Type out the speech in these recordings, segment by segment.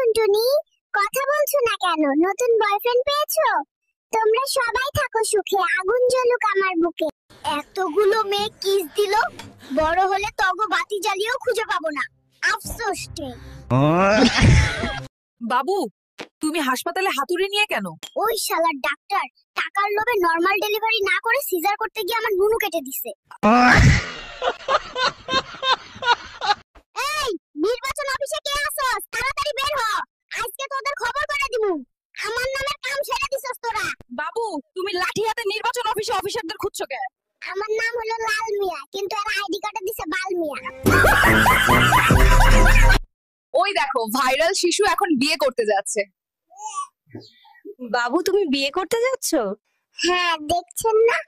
টুনটুনি, কথা বলছো না কেন? নতুন বয়ফ্রেন্ড পেয়েছো? তোমরা সবাই থাকো সুখে, আগুন জ্বলুক আমার বুকে। এতগুলো মেয়ে কিস দিল, বড় হলে তগো বাতি জ্বালিয়েও খুঁজে পাবো না। আফসোস রে। বাবু, তুমি হাসপাতালে হাতুড়ি নিয়ে কেন? ওই শালার ডাক্তার টাকার লোভে নরমাল ডেলিভারি না করে সিজার করতে গিয়ে আমার নুনু কেটে দিছে। এই নির্বাচন অফিসে কে আছস? তাড়াতাড়ি বের হ, আজকে তোদের খবর করে দিমু। আমার নামের কাম ছেড়ে দিছস তোরা। বাবু, তুমি লাঠি হাতে নির্বাচন অফিসে অফিসারদের খুঁজছো কেন? আমার নাম হলো লাল মিয়া, কিন্তু এর আইডি কার্ডে দিছে বাল মিয়া। ওই দেখো, ভাইরাল শিশু এখন বিয়ে করতে যাচ্ছে। বাবু, তুমি বিয়ে করতে যাচ্ছ? হ্যাঁ, দেখছেন না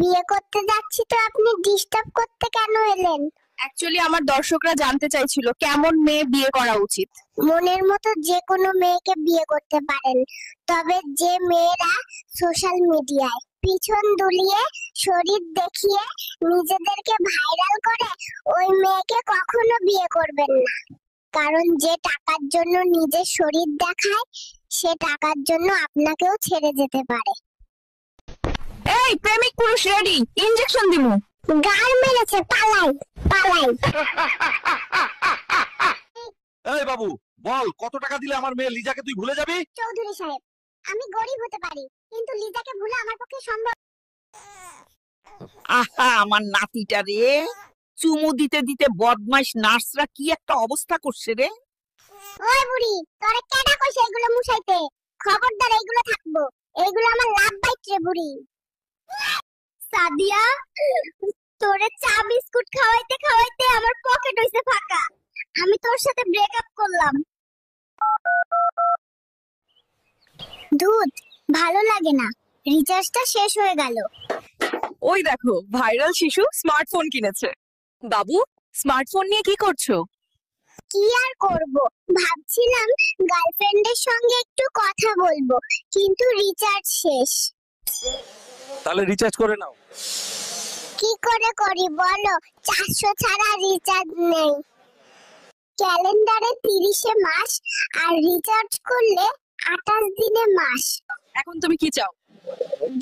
বিয়ে করতে যাচ্ছি, তো আপনি ডিস্টার্ব করতে কেন এলেন? অ্যাকচুয়ালি আমার দর্শকরা জানতে চাইছিল কেমন মেয়ে বিয়ে করা উচিত। মনের মতো যে কোনো মেয়েকে বিয়ে করতে পারেন, তবে যে মেয়েরা সোশ্যাল মিডিয়ায় পিছন দুলিয়ে শরীর দেখিয়ে নিজেদেরকে ভাইরাল করে, ওই মেয়েকে কখনো বিয়ে করবেন না। কারণ যে টাকার জন্য নিজের শরীর দেখায়, সে টাকার জন্য আপনাকেও ছেড়ে যেতে পারে। এই প্রেমিক পুরুষ রেডি, ইনজেকশন দিমু। গাল মেরেছে, পালাই পালাই। এই বাবু, বল কত টাকা দিলে আমার মেয়ে লিজাকে তুই ভুলে যাবি? চৌধুরী সাহেব, আমি গরিব হতে পারি, কিন্তু লিজাকে ভুলা আমার পক্ষে সম্ভব। আহা, আমার নাতিটা রে, চুমু দিতে দিতে বদমাইশ নার্সরা কি একটা অবস্থা করছে রে। ওই বুড়ি, তোরে কেডা কইছে এগুলো মুছাইতে? খবরদার, এইগুলো থাকবো, এইগুলো আমার লাভ বাইট রে বুড়ি। সাদিয়া, তোরে চা বিস্কুট খাওয়াইতে খাওয়াইতে আমার পকেট হইছে ফাঁকা। আমি তোর সাথে ব্রেকআপ করলাম। দুধ ভালো লাগে না, রিচার্জটা শেষ হয়ে গেল। ওই দেখো, ভাইরাল শিশু স্মার্টফোন কিনেছে। বাবু, স্মার্টফোন নিয়ে কি করছো? কি আর করব, ভাবছিলাম গার্লফ্রেন্ডের সঙ্গে একটু কথা বলবো, কিন্তু রিচার্জ শেষ। তাহলে রিচার্জ করে নাও। কি করে করি বলো? 400 ছাড়া রিচার্জ নেই। ক্যালেন্ডারে 30-এ মাস, আর রিচার্জ করলে 28 দিনে মাস। এখন তুমি কি চাও?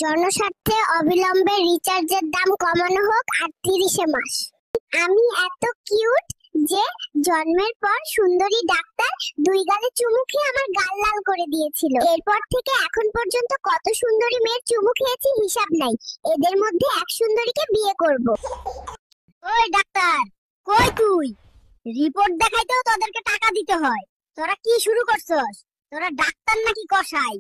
জনস্বার্থে অবিলম্বে রিচার্জের দাম কমানো হোক, আর 30-এ মাস। আমি এত কিউট যে জন্মের পর সুন্দরী ডাক্তার 2 গালে চুমু খেয়ে আমার গাল লাল করে দিয়েছিল। এরপর থেকে এখন পর্যন্ত কত সুন্দরী মেয়ের চুমু খেয়েছি হিসাব নাই। এদের মধ্যে এক সুন্দরীকে বিয়ে করব। ওই ডাক্তার, কই তুই? রিপোর্ট দেখাইতেও তোদেরকে টাকা দিতে হয়। তোরা কি শুরু করছস? তোরা ডাক্তার নাকি কসাই?